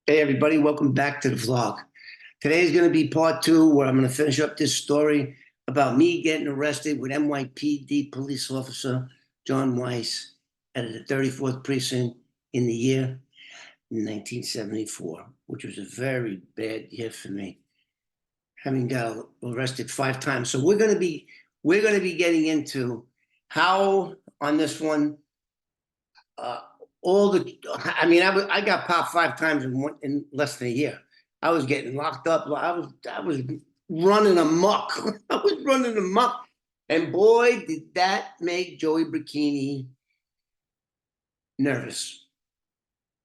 Hey everybody, welcome back to the vlog. Today is going to be part two where I'm going to finish up this story about me getting arrested with NYPD police officer John Weiss at the 34th precinct in the year 1974, which was a very bad year for me, having got arrested 5 times. So we're going to be getting into how on this one uh, all the, I mean, I got popped 5 times in less than a year. I was getting locked up. I was running amok. I was running amok. And boy, did that make Joey Bikini nervous.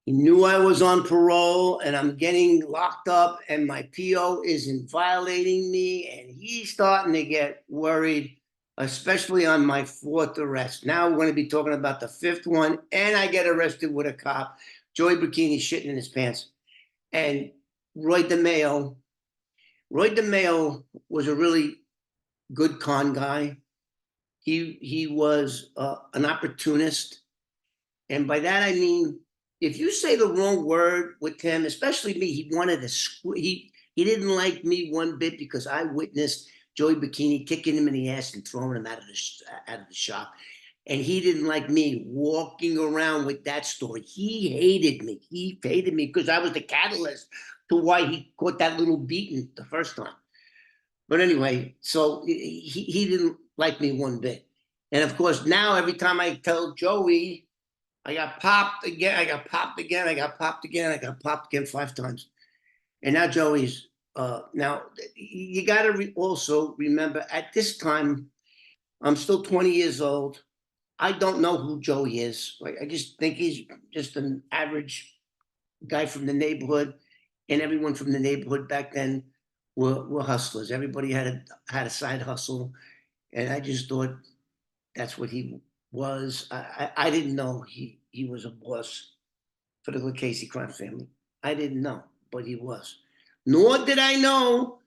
He knew I was on parole and I'm getting locked up and my PO isn't violating me. And he's starting to get worried, especially on my fourth arrest. Now we're going to be talking about the fifth one. And I get arrested with a cop, Joey Bikini shitting in his pants. And Roy DeMeo, Roy DeMeo was a really good con guy. He was an opportunist. And by that, I mean, if you say the wrong word with him, especially me, he wanted to, he didn't like me one bit because I witnessed Joey Bikini kicking him in the ass and throwing him out of the shop. And he didn't like me walking around with that story. He hated me. He hated me because I was the catalyst to why he caught that little beating the first time. But anyway, so he didn't like me one bit. And of course, now every time I tell Joey, I got popped again, I got popped again, I got popped again, I got popped again 5 times. And now Joey's, now you got to also remember at this time, I'm still 20 years old. I don't know who Joey is. Like, I just think he's just an average guy from the neighborhood. And everyone from the neighborhood back then were hustlers. Everybody had a side hustle. And I just thought that's what he was. I didn't know he was a boss for the Lucchese crime family. I didn't know, but he was. Nor did I know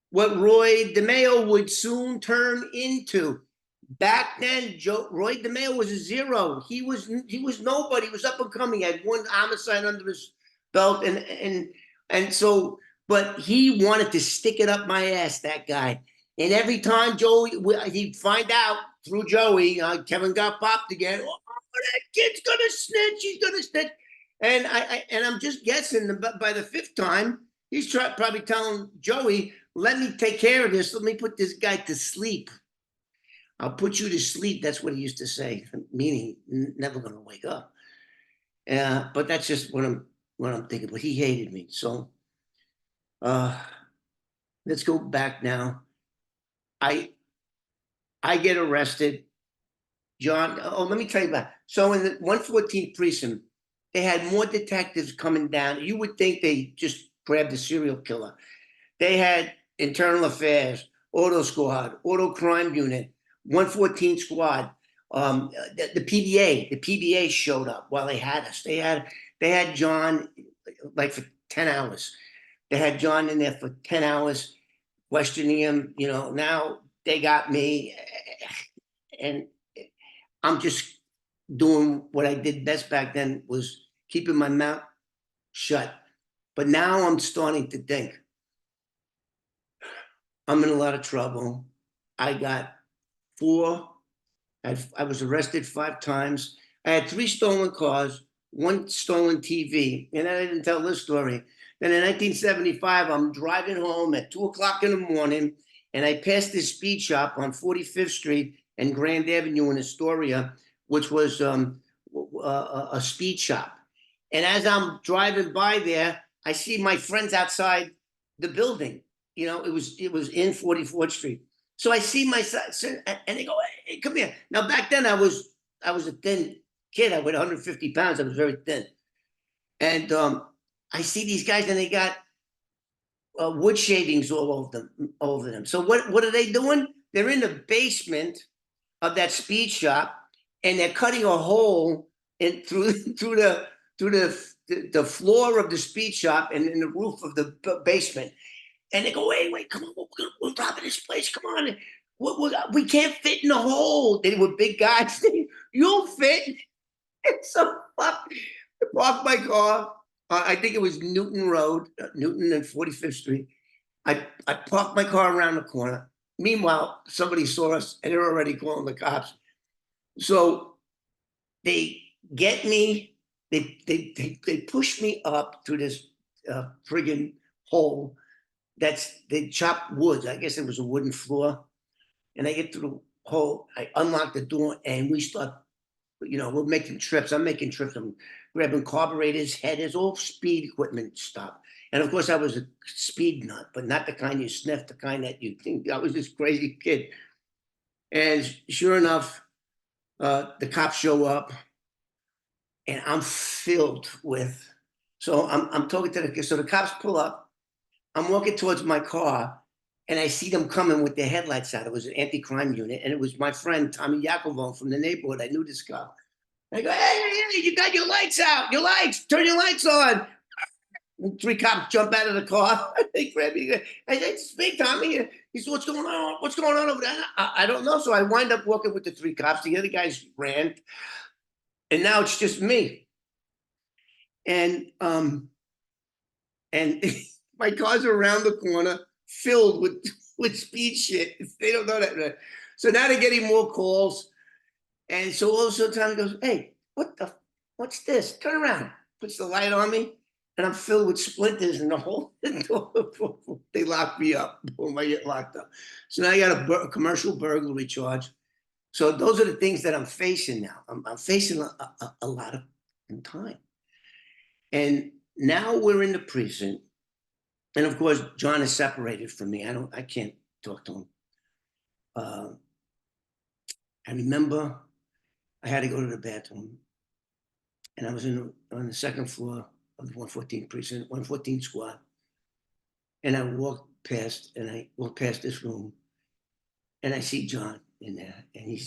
what Roy DeMeo would soon turn into. Back then, Roy DeMeo was a zero. He was nobody. He was up and coming. He had one homicide under his belt, and so, but he wanted to stick it up my ass. That guy. And every time Joey, he'd find out through Joey, Kevin got popped again. Oh, that kid's gonna snitch. He's gonna snitch. And I'm just guessing. By the fifth time, he's probably telling Joey, "Let me take care of this. Let me put this guy to sleep. I'll put you to sleep." That's what he used to say, meaning never gonna wake up. But that's just what I'm thinking. But he hated me. So uh, let's go back now. I I get arrested. John, oh, let me tell you about. So in the 114th precinct, they had more detectives coming down. You would think they just grabbed a serial killer. They had internal affairs, auto squad, auto crime unit, 114 squad. The PBA showed up while they had us. They had John like for 10 hours. They had John in there for 10 hours, questioning him. Now they got me, and I'm just doing what I did best back then, was keeping my mouth shut. But now I'm starting to think I'm in a lot of trouble. I got four. I was arrested 5 times. I had 3 stolen cars, 1 stolen TV, and I didn't tell this story. Then in 1975, I'm driving home at 2 o'clock in the morning, and I passed this speed shop on 45th Street and Grand Avenue in Astoria, which was a speed shop. And as I'm driving by there, I see my friends outside the building. It was in 44th Street. So I see my son, and they go, "Hey, come here." Now back then I was a thin kid. I weighed 150 pounds. I was very thin, and I see these guys, and they got wood shavings all over them. So what are they doing? They're in the basement of that speed shop, and they're cutting a hole in through the floor of the speed shop and in the roof of the basement. And they go, "Wait, come on, we're robbing this place. Come on, we can't fit in the hole." They were big guys. You'll fit. So I park my car I think it was Newton Road, Newton and 45th Street. I parked my car around the corner. Meanwhile, somebody saw us and they're already calling the cops. So they get me, they push me up through this friggin' hole. They chopped woods. I guess it was a wooden floor. And I get through the hole, I unlock the door and we start, we're making trips. I'm making trips. I'm grabbing carburetors, headers, all speed equipment stuff. And of course, I was a speed nut, but not the kind you sniff, the kind that you think. I was this crazy kid. And sure enough, the cops show up and I'm filled with, so I'm talking to so the cops pull up. I'm walking towards my car and I see them coming with their headlights out. It was an anti-crime unit. And it was my friend, Tommy Yakovo from the neighborhood. I knew this guy. I go, hey, you got your lights out, your lights, turn your lights on. And 3 cops jump out of the car. They grab me. I said, speak, Tommy. He said, what's going on? What's going on over there? I don't know. So I wind up walking with the 3 cops. The other guys ran. And now it's just me. And my cars are around the corner filled with speed shit. They don't know that. So now they're getting more calls. And so all of a sudden Tommy goes, hey, what's this? Turn around. Puts the light on me. And I'm filled with splinters in the whole door. They locked me up. Boom, I get locked up. So now I got a commercial burglary charge. So those are the things that I'm facing now. I'm facing a lot of time. And now we're in the precinct. And of course, John is separated from me. I can't talk to him. I remember I had to go to the bathroom. And I was on the second floor of the 114 precinct, 114 squad. And I walked past this room and I see John in there and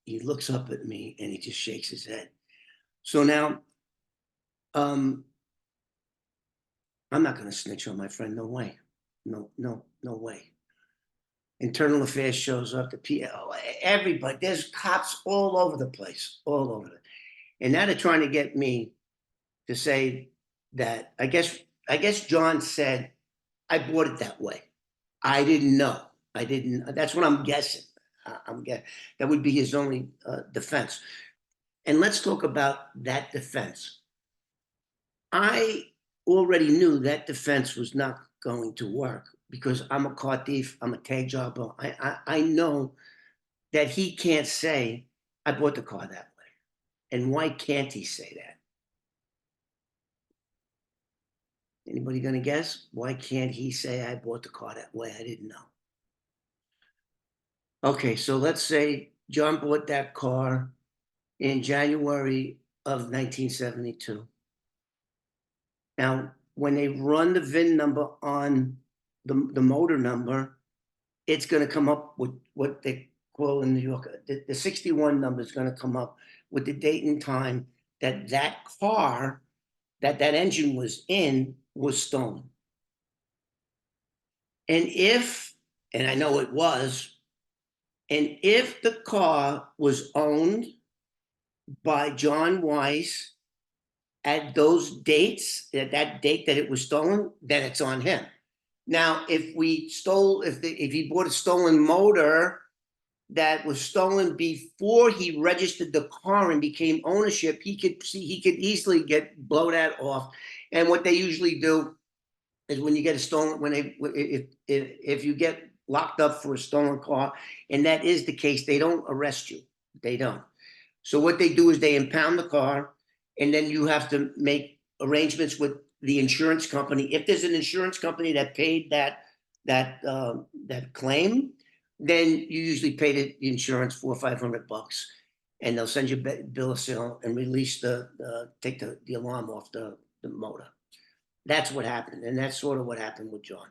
he looks up at me and he just shakes his head. So now, I'm not going to snitch on my friend. No way. No way. Internal Affairs shows up, the PO, everybody, there's cops all over the place, all over it. And now they're trying to get me to say that, I guess John said, I bought it that way. I didn't know. That's what I'm guessing. That would be his only defense. And let's talk about that defense. I already knew that defense was not going to work because I'm a car thief, I'm a tag jobber. I know that he can't say, I bought the car that way. And why can't he say that? Anybody gonna guess? Why can't he say I bought the car that way? I didn't know. Okay, so let's say John bought that car in January of 1972. Now, when they run the VIN number on the motor number, it's going to come up with what they call in New York, the 61 number is going to come up with the date and time that car, that engine was in, was stolen. And I know it was, and if the car was owned by John Weiss at those dates, at that date that it was stolen, then it's on him. Now, if he bought a stolen motor that was stolen before he registered the car and became ownership, he could easily blow that off. And what they usually do is when you get a stolen, if you get locked up for a stolen car, and that is the case, they don't arrest you. They don't. So what they do is they impound the car, and then you have to make arrangements with the insurance company. If there's an insurance company that paid that claim, then you usually pay the insurance $400 or $500, and they'll send you a bill of sale and release take the alarm off the motor. That's what happened, and that's sort of what happened with John.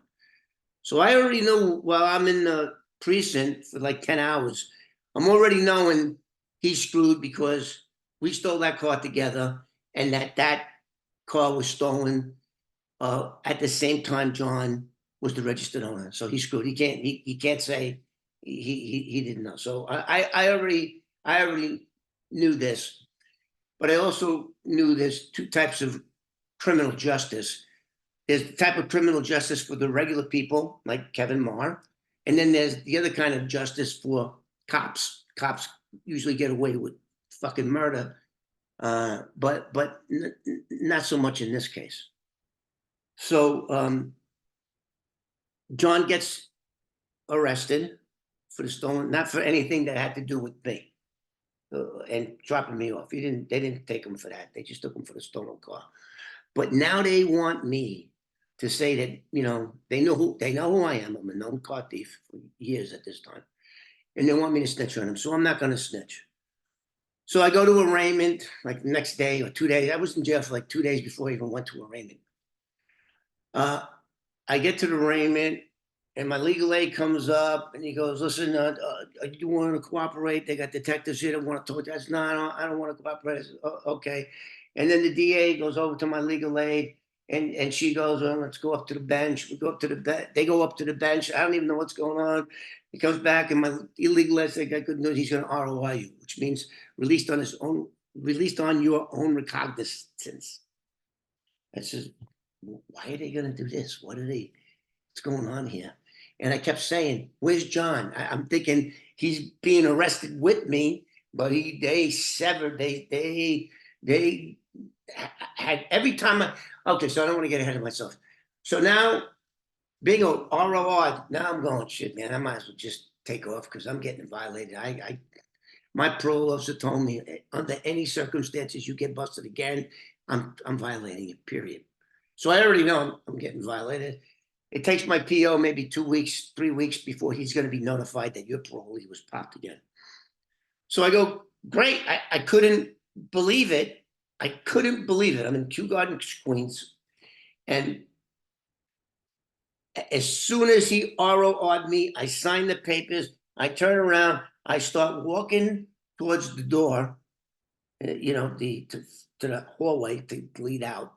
So I already knew while I'm in the precinct for like 10 hours, I'm already knowing he's screwed because we stole that car together, and that car was stolen at the same time John was the registered owner. So he's screwed. He can't say he didn't know. So I already knew this, but I also knew there's 2 types of criminal justice. There's the type of criminal justice for the regular people, like Kevin Marr. And then there's the other kind of justice for cops. Cops usually get away with fucking murder, but not so much in this case. So John gets arrested for the stolen, not for anything that had to do with me and dropping me off. They didn't take him for that. They just took him for the stolen car. But now they want me to say that, they know who I am. I'm a known car thief for years at this time. And they want me to snitch on him. So I'm not going to snitch. So I go to arraignment like the next day or 2 days. I was in jail for like 2 days before I even went to arraignment. I get to the arraignment and my legal aid comes up and he goes, listen, you want to cooperate? They got detectives here that want to talk to us. No, I don't want to cooperate. I said, okay. And then the DA goes over to my legal aid and she goes, well, let's go up to the bench. We go up to the bench. They go up to the bench. I don't even know what's going on. He comes back and my illegal aid said, I good news, he's going to ROI you, which means released on your own recognizance. I says, why are they going to do this? What's going on here? And I kept saying, where's John? I'm thinking he's being arrested with me, but they had every time okay, so I don't want to get ahead of myself. So now being a ROI, now I'm going, shit, man, I might as well just take off because I'm getting violated. My parole officer told me under any circumstances you get busted again, I'm violating it, period. So I already know I'm getting violated. It takes my PO maybe 2 weeks, 3 weeks before he's going to be notified that your parolee was popped again. So I go, great. I couldn't believe it. I couldn't believe it. I'm in Kew Gardens, Queens. And as soon as he RO'd me, I signed the papers. I turn around. I start walking towards the door, to the hallway to lead out.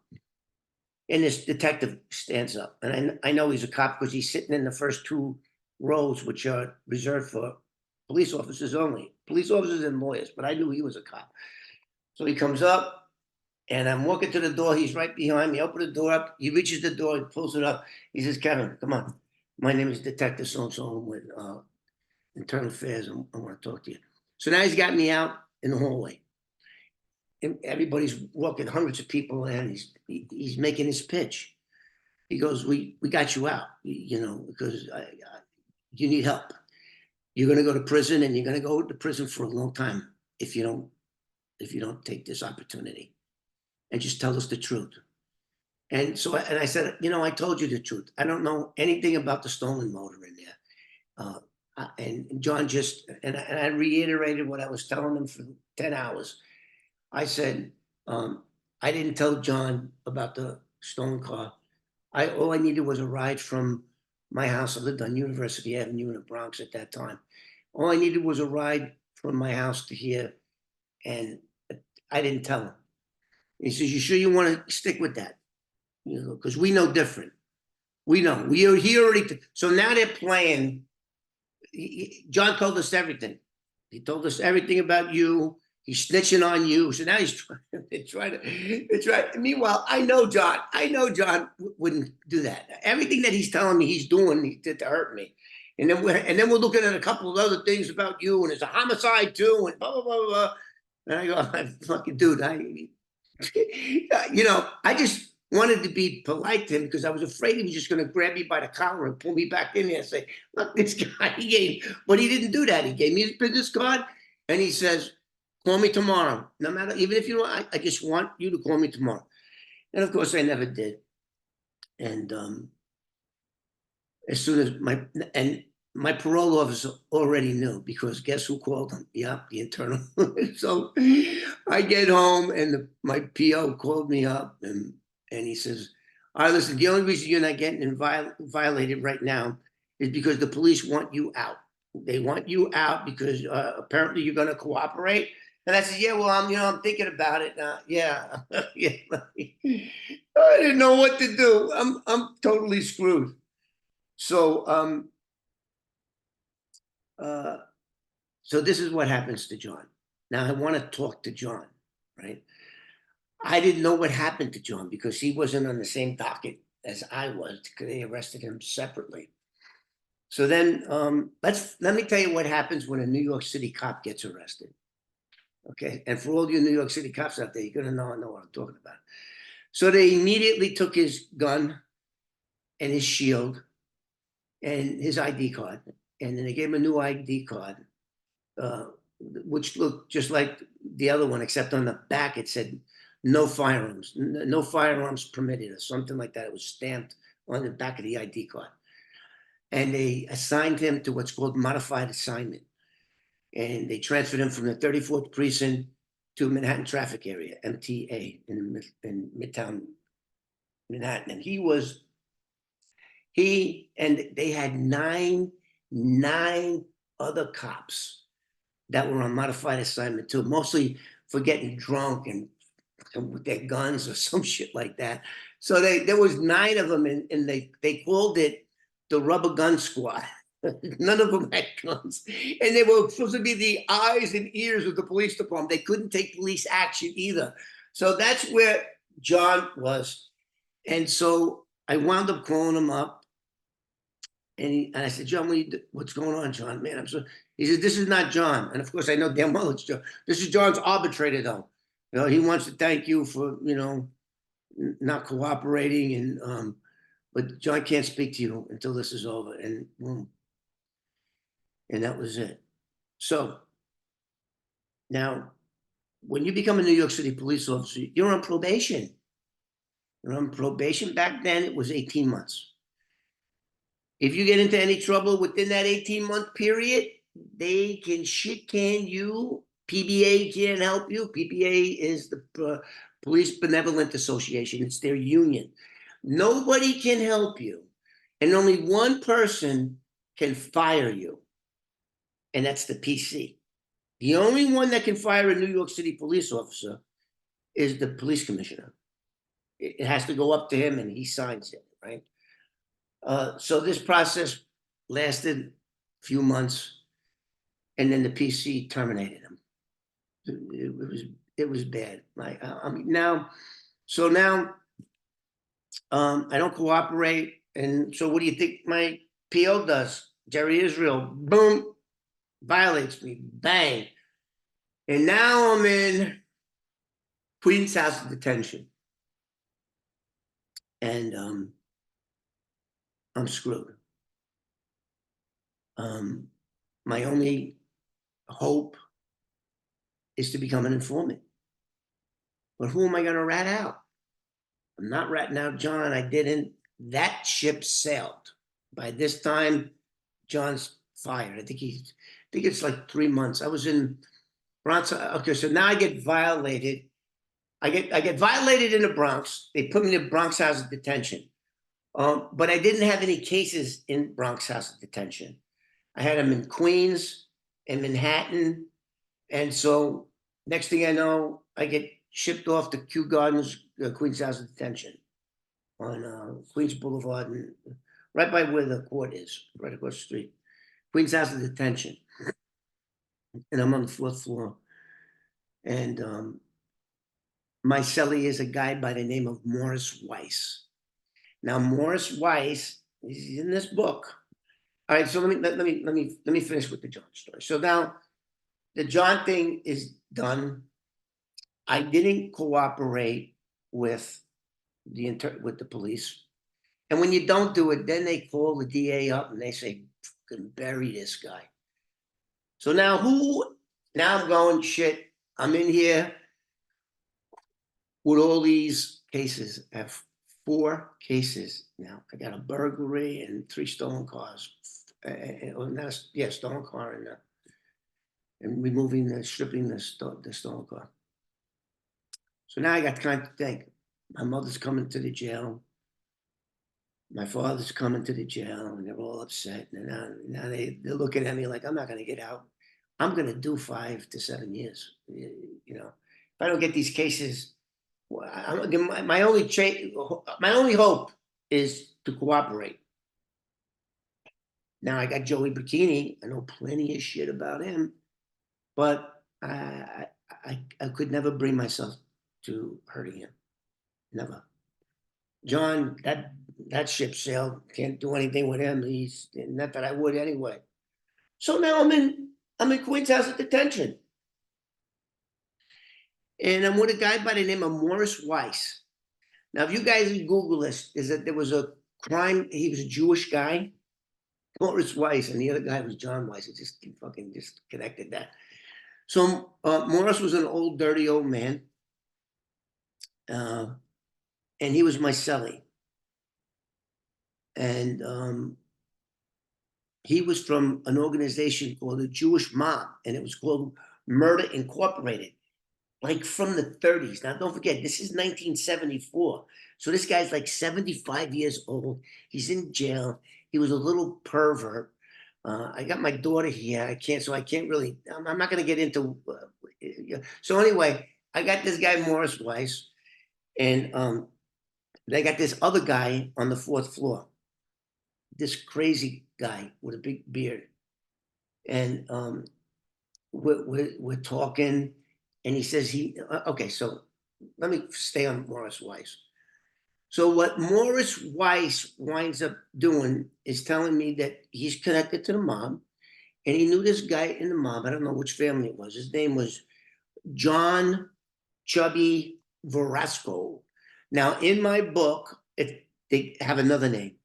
And this detective stands up. And I know he's a cop because he's sitting in the first 2 rows, which are reserved for police officers only. Police officers and lawyers, but I knew he was a cop. So he comes up and I'm walking to the door. He's right behind me. I open the door up. He reaches the door. He pulls it up. He says, Kevin, come on. My name is Detective so-and-so with Internal Affairs. I want to talk to you. So now he's got me out in the hallway. And everybody's walking, hundreds of people, and he's making his pitch. He goes, we got you out, because you need help. You're going to go to prison, and you're going to go to prison for a long time if you don't take this opportunity and just tell us the truth. And so, I said, I told you the truth. I don't know anything about the stolen motor in there. And John and I reiterated what I was telling him for 10 hours. I said, I didn't tell John about the stolen car. All I needed was a ride from my house. I lived on University Avenue in the Bronx at that time. All I needed was a ride from my house to here, and I didn't tell him. He says, "You sure you want to stick with that? Because we know different. We know. He already. So now they're playing. John told us everything. He told us everything about you. He's snitching on you. So now he's trying to. Meanwhile, I know John. Wouldn't do that. Everything that he's telling me he's doing, he did to hurt me. And then we're looking at a couple of other things about you, and it's a homicide too, and blah blah blah blah. And I go, fucking dude, I just wanted to be polite to him because I was afraid he was just going to grab me by the collar and pull me back in there and say, look, this guy, but he didn't do that. He gave me his business card and he says, call me tomorrow. No matter, even if you don't, I just want you to call me tomorrow. And of course I never did. And as soon as my parole officer already knew because guess who called him? Yeah, the internal. So I get home and my PO called me up and he says, all right, listen, the only reason you're not getting violated right now is because the police want you out. They want you out because apparently you're going to cooperate. And I said, yeah, well, I'm thinking about it. Yeah. Yeah. I didn't know what to do. I'm totally screwed. So, so this is what happens to John. Now I want to talk to John, right? I didn't know what happened to John because he wasn't on the same docket as I was, because they arrested him separately. So then, let me tell you what happens when a New York City cop gets arrested. Okay, and for all you New York City cops out there, you're gonna know what I'm talking about. So they immediately took his gun and his shield and his ID card, and then they gave him a new ID card, uh, which looked just like the other one, except on the back it said no firearms, no firearms permitted, or something like that. It was stamped on the back of the ID card, and they assigned him to what's called modified assignment, and they transferred him from the 34th precinct to Manhattan traffic area, MTA, in Midtown Manhattan. And they had nine other cops that were on modified assignment too, mostly for getting drunk and with their guns or some shit like that. So there was nine of them, and they called it the rubber gun squad. None of them had guns, and they were supposed to be the eyes and ears of the police department. They couldn't take police action either. So that's where John was. And so I wound up calling him up, and I said, John, what's going on, John? Man, I'm so. He said, this is not John. And of course, I know damn well it's John. This is John's arbitrator, though. He wants to thank you for, not cooperating, but John can't speak to you until this is over. And boom. And that was it. So now, when you become a New York City police officer, you're on probation. You're on probation. Back then, it was 18 months. If you get into any trouble within that 18-month period, they can shit can you. PBA can't help you. PBA is the Police Benevolent Association. It's their union. Nobody can help you. And only one person can fire you. And that's the PC. The only one that can fire a New York City police officer is the police commissioner. It has to go up to him and he signs it, right? So this process lasted a few months, and then the PC terminated him. It was bad. Now I don't cooperate, and so what do you think my PO does? Jerry Israel, boom, violates me, bang, and now I'm in Queens House of Detention, and I'm screwed. My only hope is to become an informant. But who am I going to rat out? I'm not ratting out John. I didn't. That ship sailed. By this time, John's fired. I think it's like 3 months. I was in Bronx. Okay, so now I get violated. I get violated in the Bronx. They put me in the Bronx House of Detention. But I didn't have any cases in Bronx House of Detention. I had them in Queens and Manhattan. And so next thing I know, I get shipped off to Kew Gardens, Queens House of Detention on Queens Boulevard, and right by where the court is, right across the street. Queens House of Detention. And I'm on the 4th floor. And my cellie is a guy by the name of Morris Weiss. Now, Morris Weiss is in this book. All right, so let me finish with the John story. So now the John thing is done. I didn't cooperate with the police, and when you don't do it, then they call the DA up and they say, "Fucking bury this guy." So now I'm going shit. I'm in here with all these cases. I have 4 cases now. I got a burglary and 3 stolen cars. Stolen car and removing stripping the stolen car. So now I got time to think. My mother's coming to the jail. My father's coming to the jail, and they're all upset. And now they're looking at me like I'm not going to get out. I'm going to do 5 to 7 years. If I don't get these cases, my only hope is to cooperate. Now I got Joey Bikini. I know plenty of shit about him, but I could never bring myself to hurting him. Never. John, that ship sailed. Can't do anything with him. He's not that I would anyway. So now I'm in Queen's House at detention. And I'm with a guy by the name of Morris Weiss. Now, if you guys Google this, is that there was a crime, he was a Jewish guy, Morris Weiss, and the other guy was John Weiss. It just fucking just connected that. So Morris was an old, dirty old man. And he was my cellie. And he was from an organization called the Jewish Mob, and it was called Murder Incorporated, like from the 30s. Now, don't forget, this is 1974. So this guy's like 75 years old. He's in jail. He was a little pervert. I got my daughter here. I can't really, I'm not going to get into. So anyway, I got this guy, Morris Weiss, and they got this other guy on the 4th floor. This crazy guy with a big beard. And we're talking, and he says okay, so let me stay on Morris Weiss. So what Morris Weiss winds up doing is telling me that he's connected to the mob, and he knew this guy in the mob. I don't know which family it was. His name was John Chubby Verasco. Now, in my book, they have another name,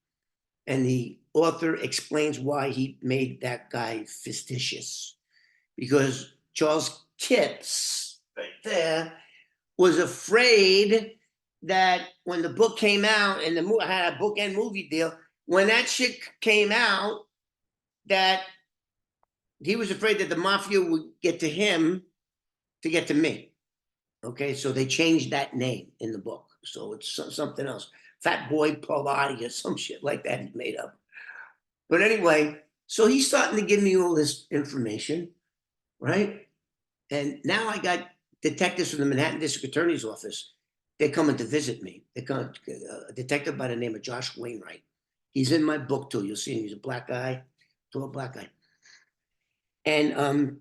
and the author explains why he made that guy fictitious. Because Charles Kipps, right there, was afraid that when the book came out, and I had a book and movie deal, when that shit came out, that he was afraid that the mafia would get to him to get to me. Okay, so they changed that name in the book. So it's something else. Fat Boy Parlati or some shit like that he made up. But anyway, so he's starting to give me all this information, right? And now I got detectives from the Manhattan District Attorney's Office. They're coming to visit me. They're coming, a detective by the name of Josh Wainwright. He's in my book too. You'll see him. He's a black guy, tall black guy. And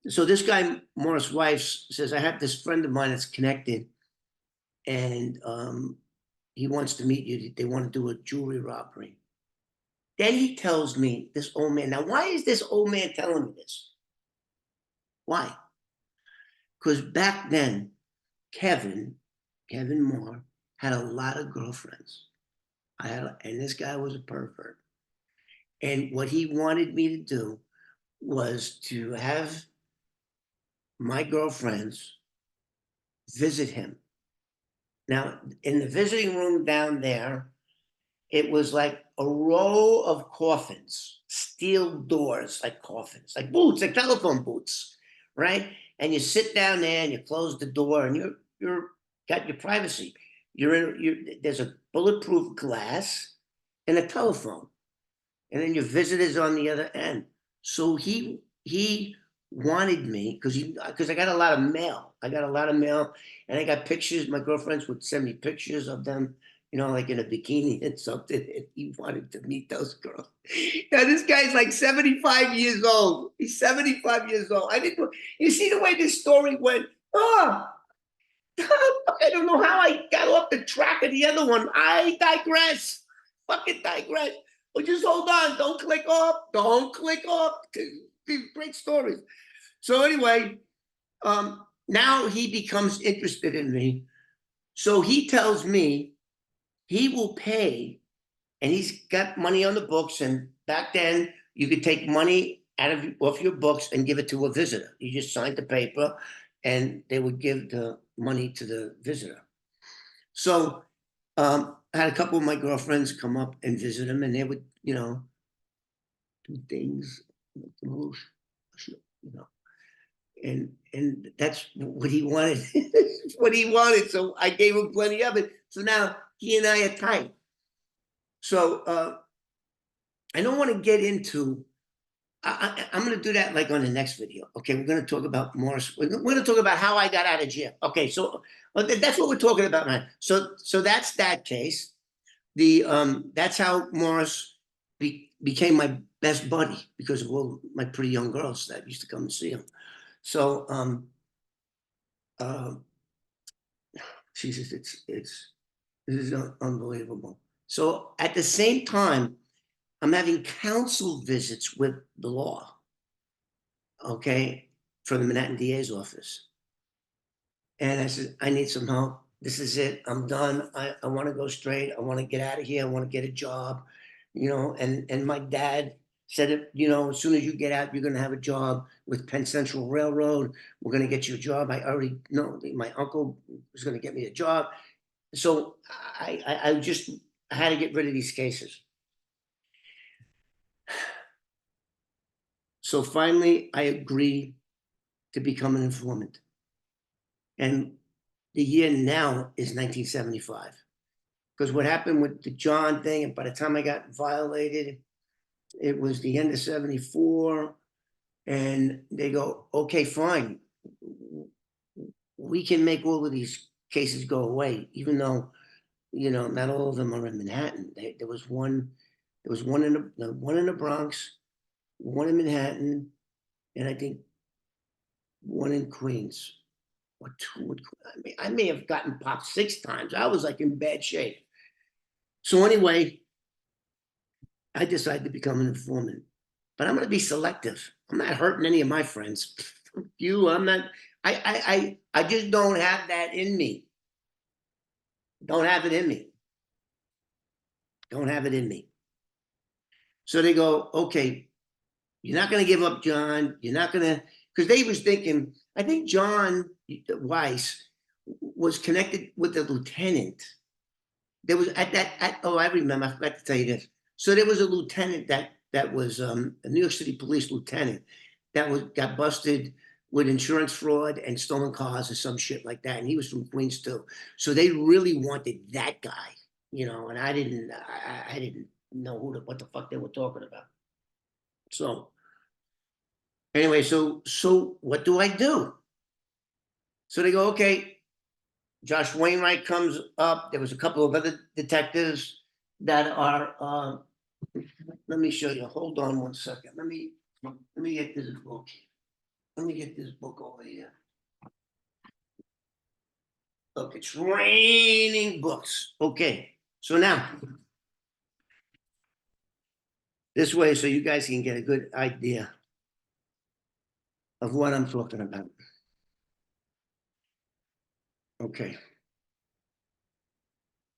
so this guy, Morris Weiss, says, I have this friend of mine that's connected, and he wants to meet you. They want to do a jewelry robbery. Then he tells me, this old man. Now, why is this old man telling me this? Why? Because back then, Kevin Moore, had a lot of girlfriends. And this guy was a pervert. And what he wanted me to do was to have my girlfriends visit him. Now, in the visiting room down there, it was like a row of coffins, steel doors, like coffins, like boots, like telephone booths, right? And you sit down there and you close the door, and you're got your privacy. There's a bulletproof glass and a telephone, and then your visitor's on the other end. So he wanted me because I got a lot of mail. And I got pictures. My girlfriends would send me pictures of them, like in a bikini and something. And he wanted to meet those girls. Now this guy's like 75 years old. He's 75 years old. You see the way this story went? Oh, I don't know how I got off the track of the other one. I digress. Fucking digress. Well, just hold on. Don't click off. These great stories. So anyway, now he becomes interested in me. So he tells me he will pay, and he's got money on the books. And back then, you could take money off your books and give it to a visitor. You just signed the paper, and they would give the money to the visitor. So I had a couple of my girlfriends come up and visit him, and they would, do things, and that's what he wanted. What he wanted. So I gave him plenty of it. So now he and I are tight. So I don't want to get into. I'm going to do that like on the next video. Okay, we're going to talk about Morris. We're going to talk about how I got out of jail. Okay, so that's what we're talking about, man. So that's that case. That's how Morris became my best buddy, because of all my pretty young girls that used to come and see him. So Jesus, this is unbelievable. So at the same time, I'm having counsel visits with the law, okay, from the Manhattan DA's office. And I said, I need some help. This is it. I'm done. I want to go straight. I want to get out of here. I want to get a job, and my dad said, as soon as you get out, you're going to have a job with Penn Central Railroad. We're going to get you a job. I already know my uncle was going to get me a job. So I had to get rid of these cases. So finally, I agreed to become an informant. And the year now is 1975. Because what happened with the John thing, and by the time I got violated, it was the end of 74. And they go, okay, fine. We can make all of these cases go away, even though, not all of them are in Manhattan. There was one in the Bronx, one in Manhattan, and I think one in Queens. Or two. I may have gotten popped 6 times. I was like in bad shape. So anyway, I decided to become an informant, but I'm going to be selective. I'm not hurting any of my friends. I'm not. I just don't have that in me. Don't have it in me. Don't have it in me. So they go, okay, you're not going to give up, John. You're not going to, because they was thinking. I think John Weiss was connected with the lieutenant. There was I remember, I forgot to tell you this. So there was a lieutenant that was a New York City police lieutenant that got busted with insurance fraud and stolen cars or some shit like that. And he was from Queens too. So they really wanted that guy, and I didn't know what the fuck they were talking about. So anyway, so what do I do? So they go, okay, Josh Wainwright comes up. There was a couple of other detectives that are, let me show you. Hold on one second. Let me get this book. Let me get this book over here. Look, it's raining books. Okay, so now, this way, so you guys can get a good idea of what I'm talking about. Okay.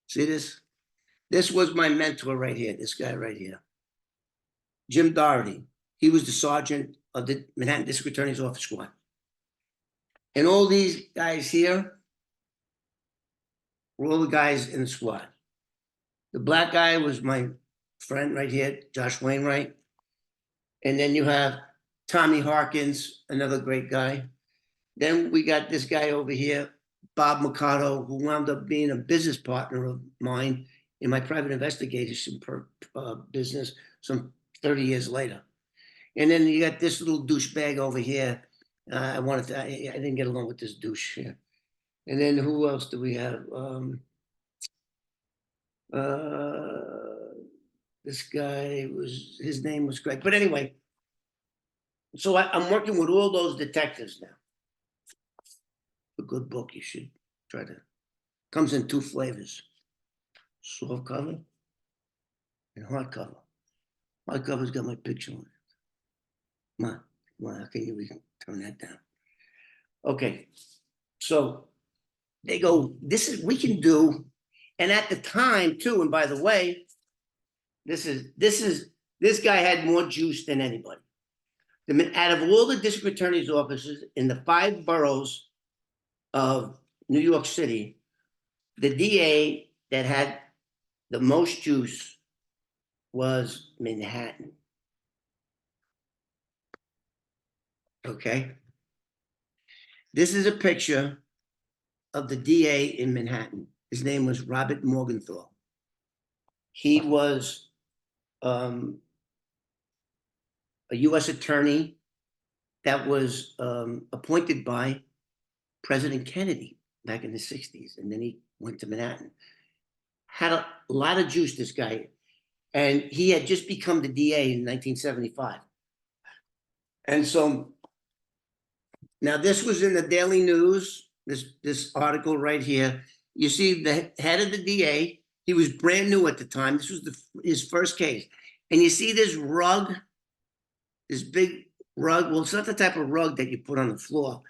See this? This was my mentor right here, this guy right here. Jim Doherty. He was the sergeant of the Manhattan District Attorney's Office Squad. And all these guys here were all the guys in the squad. The black guy was my friend right here, Josh Wainwright. And then you have Tommy Harkins, another great guy. Then we got this guy over here, Bob Mercado, who wound up being a business partner of mine in my private investigation business some 30 years later. And then you got this little douchebag over here. I didn't get along with this douche here. And then who else do we have? This guy his name was Greg. But anyway, so I'm working with all those detectives now. A good book, you should try to. Comes in 2 flavors, soft cover and hardcover. Hardcover's got my picture on it. Come on, how can we can turn that down? Okay, so they go, we can do, and at the time too, and by the way, this guy had more juice than anybody. Out of all the district attorney's offices in the 5 boroughs of New York City, the DA that had the most juice was Manhattan. Okay. This is a picture of the DA in Manhattan. His name was Robert Morgenthau. He was a U.S. attorney that was appointed by President Kennedy back in the 60s. And then he went to Manhattan. Had a lot of juice, this guy. And he had just become the DA in 1975. And so now this was in the Daily News, this article right here. you see the head of the DA. He was brand new at the time. This was his first case. And you see this rug, this big rug. Well, it's not the type of rug that you put on the floor.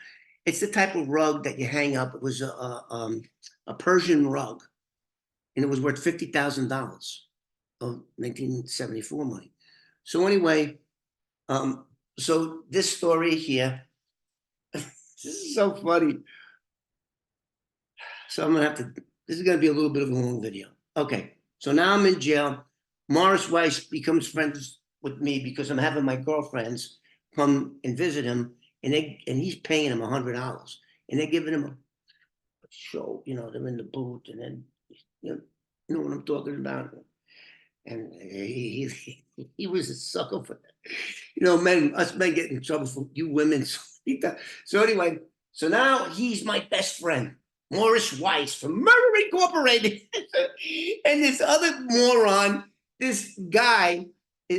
It's the type of rug that you hang up. It was a Persian rug, and it was worth $50,000 of 1974 money. So anyway, so this story here, this is so funny. So I'm gonna have to, this is gonna be a little bit of a long video. Okay, so now I'm in jail. Morris Weiss becomes friends with me because I'm having my girlfriends come and visit him, and he's paying him $100, and they're giving him a show. They're in the booth, and then you know what I'm talking about. And he was a sucker for that. Us men get in trouble for you women. So anyway, so now he's my best friend, Morris Weiss from Murder Incorporated. And this other moron, this guy,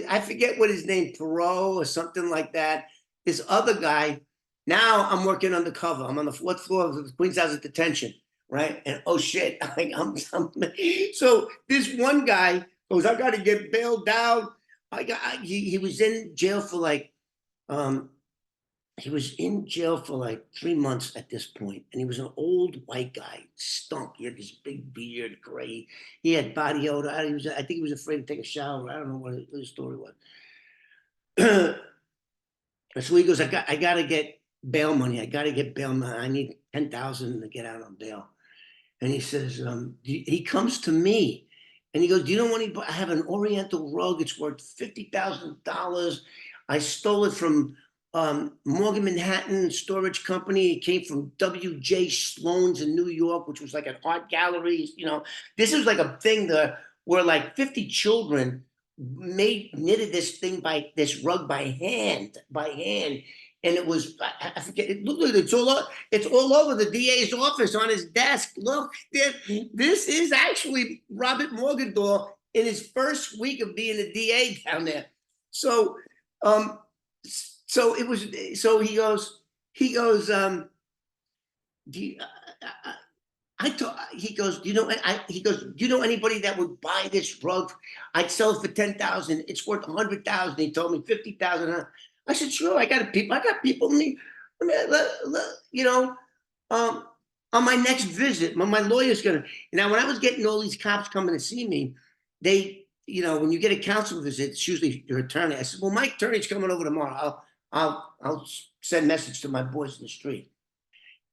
I forget what his name, parole or something like that. This other guy, now I'm working undercover. I'm on the 4th floor of the Queens House of Detention, right? And oh shit, so this one guy goes, I got to get bailed out. He was in jail for like, he was in jail for like 3 months at this point, and he was an old white guy, stunk. He had this big beard, gray. He had body odor. I think he was afraid to take a shower. I don't know what his story was. So he goes, I got to get bail money. I got to get bail money. I need 10,000 to get out on bail. And he says, he comes to me and he goes, do you know what? I have an oriental rug. It's worth $50,000. I stole it from Morgan Manhattan Storage Company. It came from W.J. Sloan's in New York, which was like an art gallery. This was like a thing where like 50 children knitted this rug by hand. And it was, I forget, it looked like it's all over the DA's office on his desk. Look, this is actually Robert Morgenthau in his first week of being a DA down there. So it was, so he goes, he goes, do you know anybody that would buy this rug? I'd sell it for 10,000. It's worth 100,000. He told me 50,000. I said, sure. I got people. On my next visit, my lawyer's gonna. Now, when I was getting all these cops coming to see me, when you get a counsel visit, it's usually your attorney. I said, well, my attorney's coming over tomorrow. I'll send a message to my boys in the street.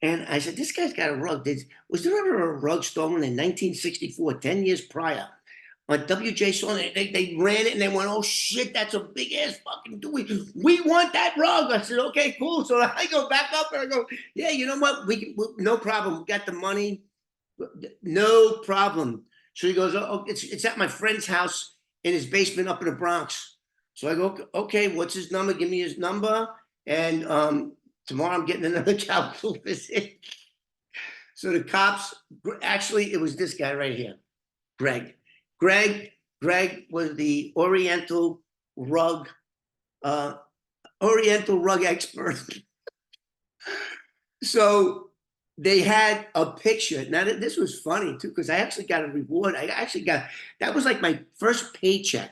And I said, this guy's got a rug. Was there ever a rug stolen in 1964, 10 years prior? On W.J. Sloan, they ran it and they went, oh shit, that's a big ass fucking Dewey. We want that rug. I said, okay, cool. So I go back up and I go, yeah, you know what? No problem. We got the money. No problem. So he goes, oh, it's at my friend's house in his basement up in the Bronx. So I go, okay, what's his number? Give me his number. And tomorrow I'm getting another counsel visit. So the cops, actually, it was this guy right here, Greg. Greg was the oriental rug expert. So they had a picture. Now this was funny too, because I actually got a reward. That was like my first paycheck.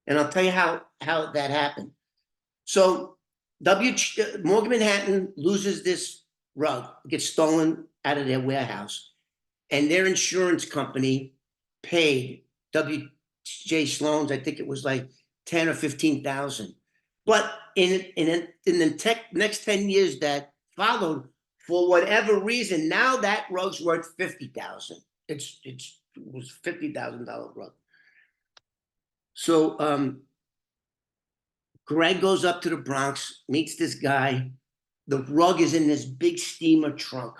And I'll tell you how that happened. So Morgan Manhattan loses this rug, gets stolen out of their warehouse, and their insurance company paid W.J. Sloan's, I think it was like 10 or 15,000. But in the next 10 years that followed, for whatever reason, now that rug's worth 50,000. It was $50,000 rug. So Greg goes up to the Bronx, meets this guy. The rug is in this big steamer trunk,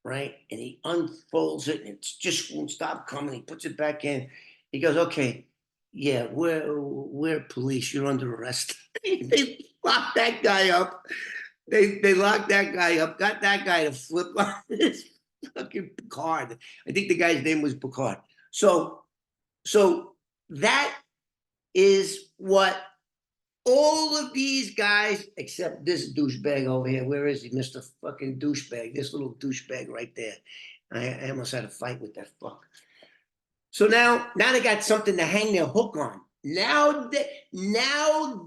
right? And he unfolds it and it just won't stop coming. He puts it back in. He goes, okay, yeah, we're police. You're under arrest. They locked that guy up. They locked that guy up, got that guy to flip on his fucking card. I think the guy's name was Picard. So that is what all of these guys, except this douchebag over here. Where is he? Mr. fucking douchebag. This little douchebag right there. I almost had a fight with that fuck. So now they got something to hang their hook on. Now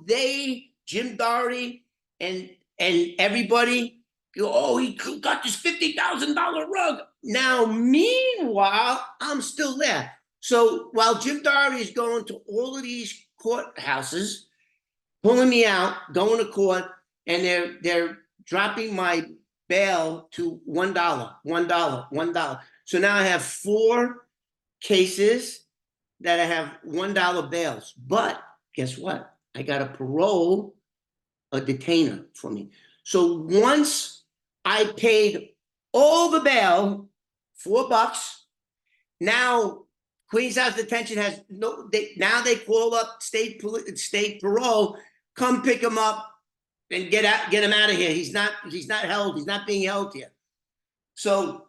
they, Jim Doherty and everybody, oh, he got this $50,000 rug. Now, meanwhile, I'm still there. So while Jim Doherty is going to all of these courthouses, pulling me out, going to court, and they're dropping my bail to $1. So now I have 4 cases that I have $1 bails. But guess what? I got a parole, a detainer for me. So once I paid all the bail, $4, now Queens House Detention has no. Now they call up state parole, come pick him up and get him out of here. He's not held. He's not being held here. So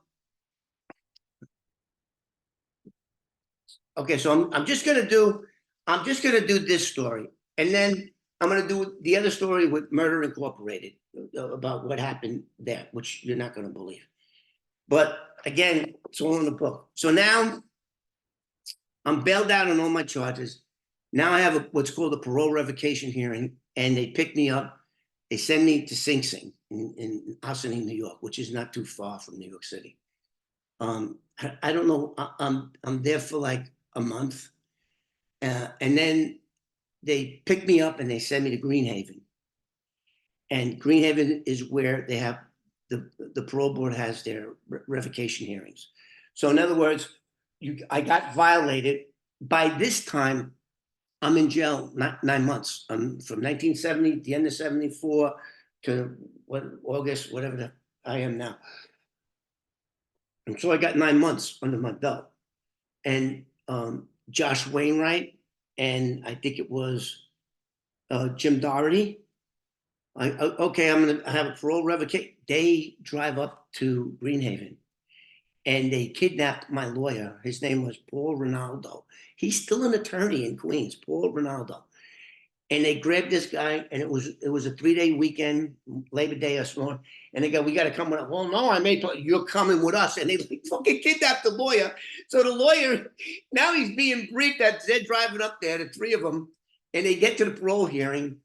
okay, so I'm just gonna do this story, and then I'm gonna do the other story with Murder Incorporated about what happened there, which you're not gonna believe. But again, it's all in the book. So now I'm bailed out on all my charges. Now I have what's called a parole revocation hearing, and they pick me up. They send me to Sing Sing in Ossining, New York, which is not too far from New York City. I don't know. I'm there for like a month, and then they pick me up and they send me to Greenhaven. And Greenhaven is where they have the parole board has their revocation hearings. So in other words, I got violated. By this time, I'm in jail 9 months. I'm from 1970, the end of 74 to August, whatever I am now. And so I got 9 months under my belt. And Josh Wainwright, and I think it was Jim Doherty. Okay, I'm going to have a parole revocation. They drive up to Greenhaven, and they kidnapped my lawyer. His name was Paul Ronaldo. He's still an attorney in Queens, Paul Ronaldo. And they grabbed this guy, and it was a 3-day weekend, Labor Day or something. And they go, we got to come with us. Well, no, you're coming with us. And they fucking kidnapped the lawyer. So the lawyer, now he's being briefed that they're driving up there, the 3 of them, and they get to the parole hearing,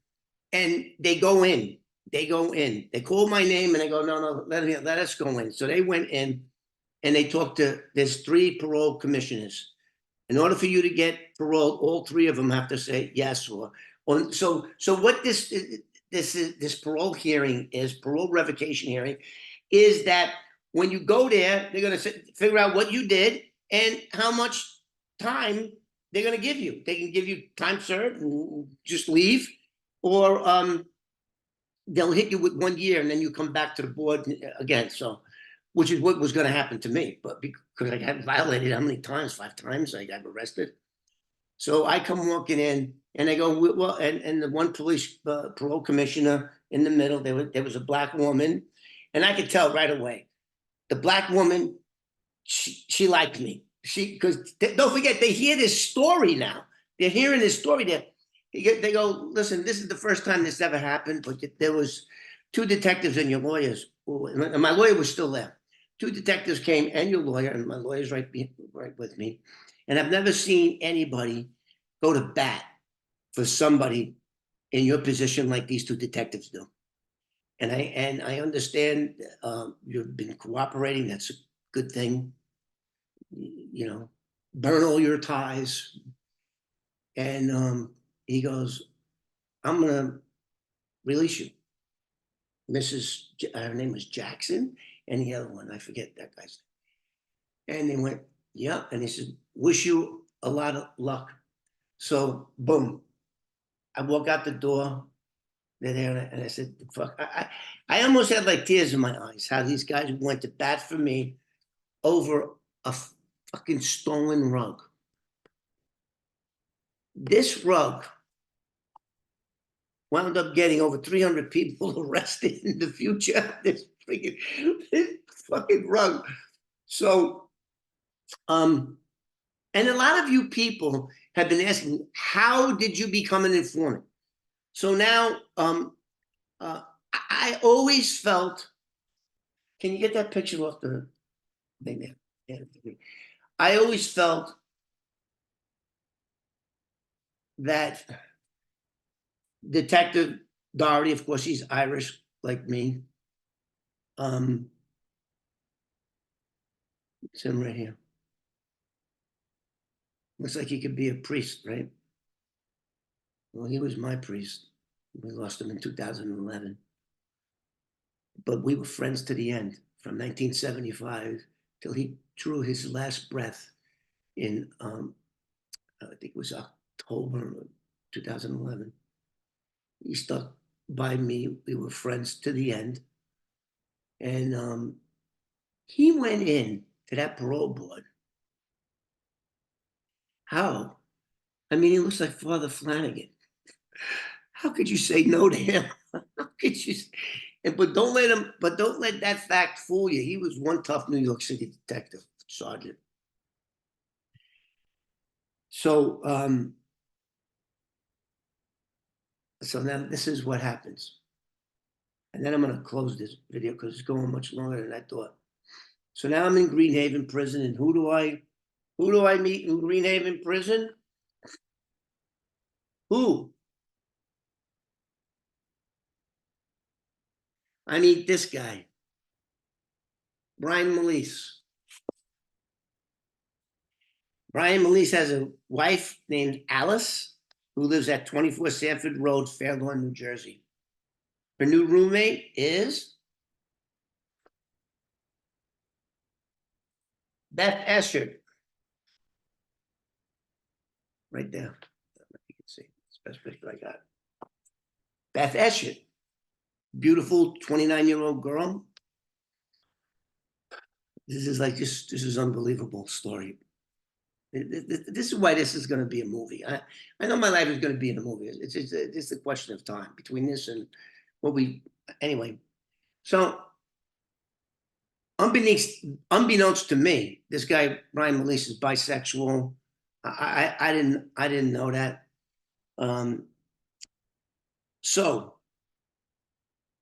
and they go in. They call my name, and they go, no, let us go in. So they went in, and they talked to, there's 3 parole commissioners. In order for you to get parole, all 3 of them have to say yes. So what this parole hearing is, parole revocation hearing, is that when you go there, they're going to figure out what you did and how much time they're going to give you. They can give you time served and just leave, or they'll hit you with 1 year and then you come back to the board again. So, which is what was going to happen to me, but because I got violated how many times? 5 times I got arrested. So I come walking in, and they go, well, and the one police parole commissioner in the middle, there was a black woman, and I could tell right away. The black woman, she liked me. Because don't forget, they hear this story now. They're hearing this story there. They go, listen, this is the first time this ever happened, but there was 2 detectives and your lawyers, and my lawyer was still there. 2 detectives came and your lawyer, and my lawyer's right with me. And I've never seen anybody go to bat for somebody in your position like these 2 detectives do. And I understand you've been cooperating. That's a good thing. You know, burn all your ties. And he goes, I'm going to release you. Her name was Jackson, and the other one, I forget that guy's name. And they went, yeah. And he said, wish you a lot of luck. So, boom. I walk out the door. They're there, and I said, fuck. I almost had like tears in my eyes, how these guys went to bat for me over a fucking stolen rug. This rug wound up getting over 300 people arrested in the future. This fucking rug. So, and a lot of you people have been asking, how did you become an informant? So now, I always felt, can you get that picture off the thing there? I always felt that Detective Doherty, of course, he's Irish like me. It's him right here. Looks like he could be a priest, right? Well, he was my priest. We lost him in 2011. But we were friends to the end, from 1975 till he drew his last breath in, I think it was October 2011. He stuck by me. We were friends to the end. And he went in to that parole board. How? I mean, he looks like Father Flanagan. How could you say no to him? How could you? But don't let him. But don't let that fact fool you. He was one tough New York City detective, sergeant. So, so now this is what happens, and then I'm going to close this video because it's going much longer than I thought. So now I'm in Greenhaven prison, and who do I meet in Greenhaven prison? Who? I meet this guy, Brian Melise. Brian Melise has a wife named Alice who lives at 24 Sanford Road, Fairlawn, New Jersey. Her new roommate is Beth Escher. Right there. You can see. It's the best picture I got. Beth Escher. Beautiful 29-year-old girl. This is unbelievable story. This is why this is going to be a movie. I know my life is going to be in a movie. It's just a question of time between this and what we, anyway. So unbeknownst to me, this guy, Brian Melise, is bisexual. I didn't know that. So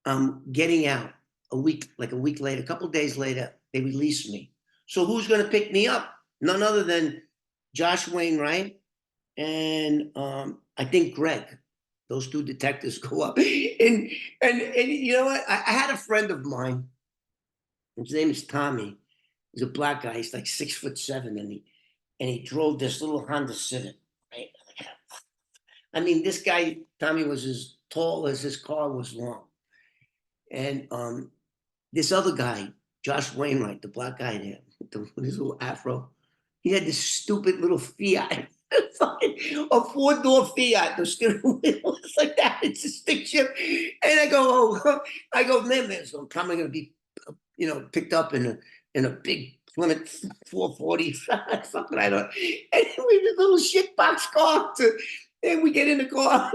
I'm getting out a week later, a couple of days later, they release me. So who's going to pick me up? None other than Josh Wainwright and I think Greg. Those two detectives go up, and you know what? I had a friend of mine. His name is Tommy. He's a black guy. He's like 6'7", and he drove this little Honda Civic. Right? I mean, this guy Tommy was as tall as his car was long, and this other guy, Josh Wainwright, the black guy there, with his little afro, he had this stupid little Fiat. A four-door Fiat, the steering wheel is like that. It's a stick shift, and I go, man, so I'm probably going to be, picked up in a big Plymouth 440, something I don't. And we a little shitbox car, and we get in the car,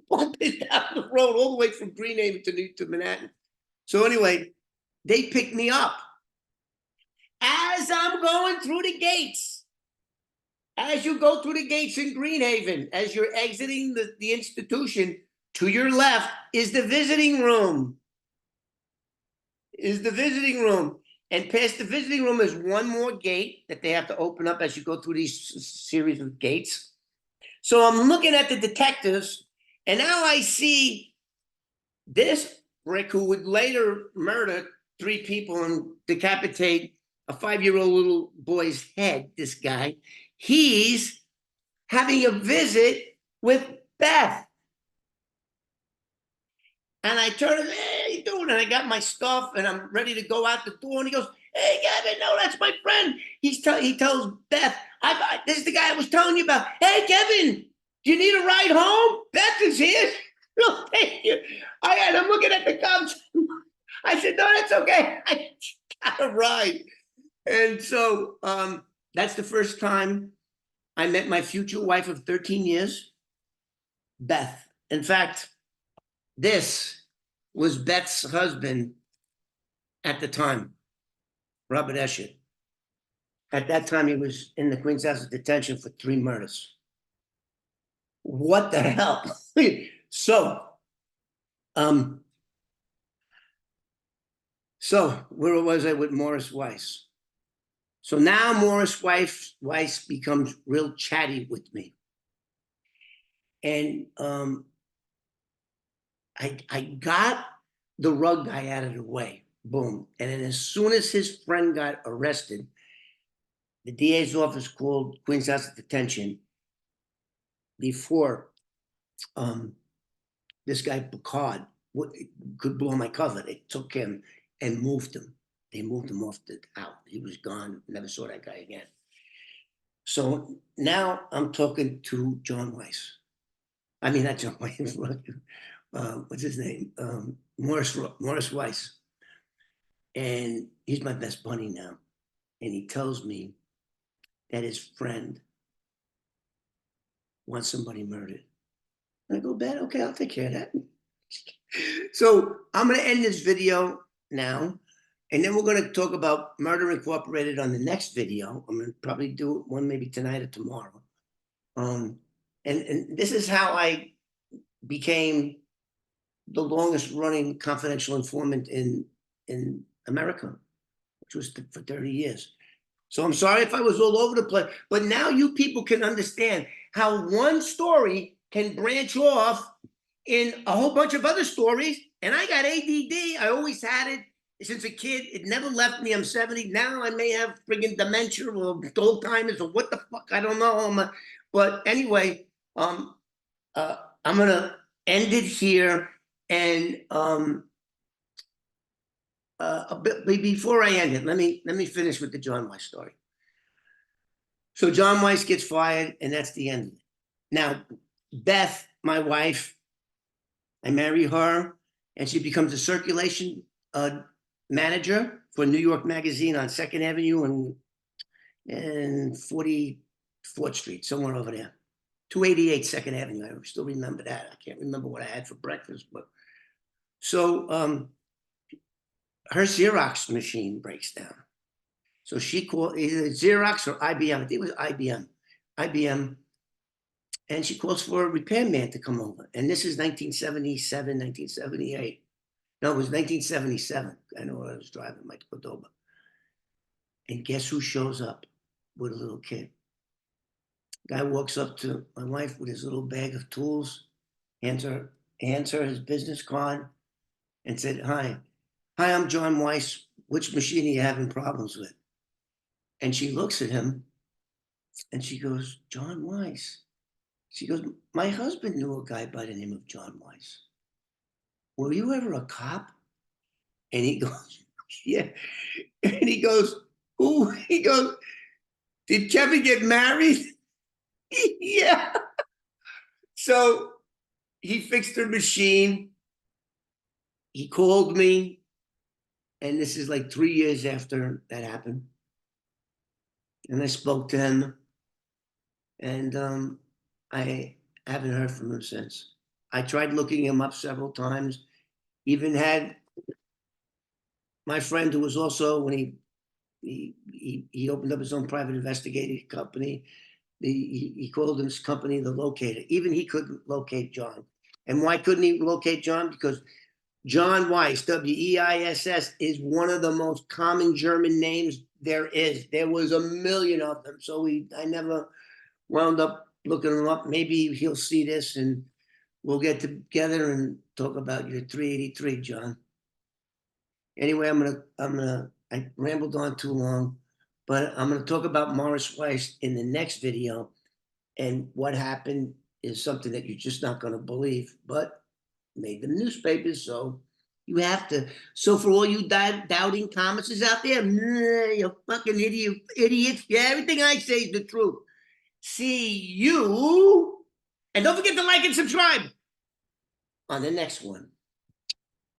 bump it down the road all the way from Greenhaven to Manhattan. So anyway, they picked me up as I'm going through the gates. As you go through the gates in Greenhaven, as you're exiting the institution, to your left is the visiting room. And past the visiting room is one more gate that they have to open up as you go through these series of gates. So I'm looking at the detectives, and now I see this Rick, who would later murder 3 people and decapitate a 5-year-old little boy's head, this guy. He's having a visit with Beth. And I turn to him, hey, how you doing? And I got my stuff and I'm ready to go out the door. And he goes, hey, Kevin, no, that's my friend. He tells Beth, this is the guy I was telling you about. Hey, Kevin, do you need a ride home? Beth is here. No, thank you. I'm looking at the cops. I said, no, that's okay. I got a ride. And so that's the first time I met my future wife of 13 years, Beth. In fact, this was Beth's husband at the time, Robert Escher. At that time, he was in the Queen's House of Detention for 3 murders. What the hell? So where was I with Morris Weiss? So now Morris Weiss becomes real chatty with me. And I got the rug guy out of the way. Boom. And then as soon as his friend got arrested, the DA's office called Queen's House of Detention before this guy Picard could blow my cover. They took him and moved him. They moved him out. He was gone. Never saw that guy again. So now I'm talking to John Weiss. I mean, not John Weiss. What's his name? Morris Weiss. And he's my best buddy now. And he tells me that his friend wants somebody murdered. And I go, "Bad, okay, I'll take care of that." So I'm going to end this video now. And then we're going to talk about Murder Incorporated on the next video. I'm going to probably do one maybe tonight or tomorrow. And this is how I became the longest running confidential informant in America, which was for 30 years. So I'm sorry if I was all over the place, but now you people can understand how one story can branch off in a whole bunch of other stories. And I got ADD. I always had it since a kid. It never left me. I'm 70. Now I may have friggin' dementia or old timers or what the fuck. I don't know. But anyway, I'm going to end it here. And before I end it, let me finish with the John Weiss story. So John Weiss gets fired, and that's the end of it. Now, Beth, my wife, I marry her, and she becomes a circulation manager for New York Magazine on 2nd Avenue and 44th Street, somewhere over there. 288 2nd Avenue. I still remember that. I can't remember what I had for breakfast, but so her Xerox machine breaks down. So she called either Xerox or IBM. I think it was IBM. And she calls for a repairman to come over. And this is 1977, 1978. No, it was 1977. I know I was driving my Cordoba. And guess who shows up with a little kid? Guy walks up to my wife with his little bag of tools, hands her his business card, and said, Hi, I'm John Weiss. Which machine are you having problems with? And she looks at him and she goes, John Weiss. She goes, my husband knew a guy by the name of John Weiss. Were you ever a cop? And he goes, yeah. And he goes, who? He goes, did Kevin get married? Yeah. So he fixed her machine. He called me. And this is like 3 years after that happened. And I spoke to him. And I haven't heard from him since. I tried looking him up several times. Even had my friend who was also, when he opened up his own private investigating company, he called his company The Locator. Even he couldn't locate John. And why couldn't he locate John? Because John Weiss, W-E-I-S-S, is one of the most common German names there is. There was a million of them. So I never wound up looking him up. Maybe he'll see this and we'll get together and talk about your 383, John. Anyway, I rambled on too long, but I'm gonna talk about Morris Weiss in the next video. And what happened is something that you're just not gonna believe, but made the newspapers, so you have to. So for all you doubting Thomases out there, you fucking idiots. Yeah, everything I say is the truth. See you, and don't forget to like and subscribe on the next one.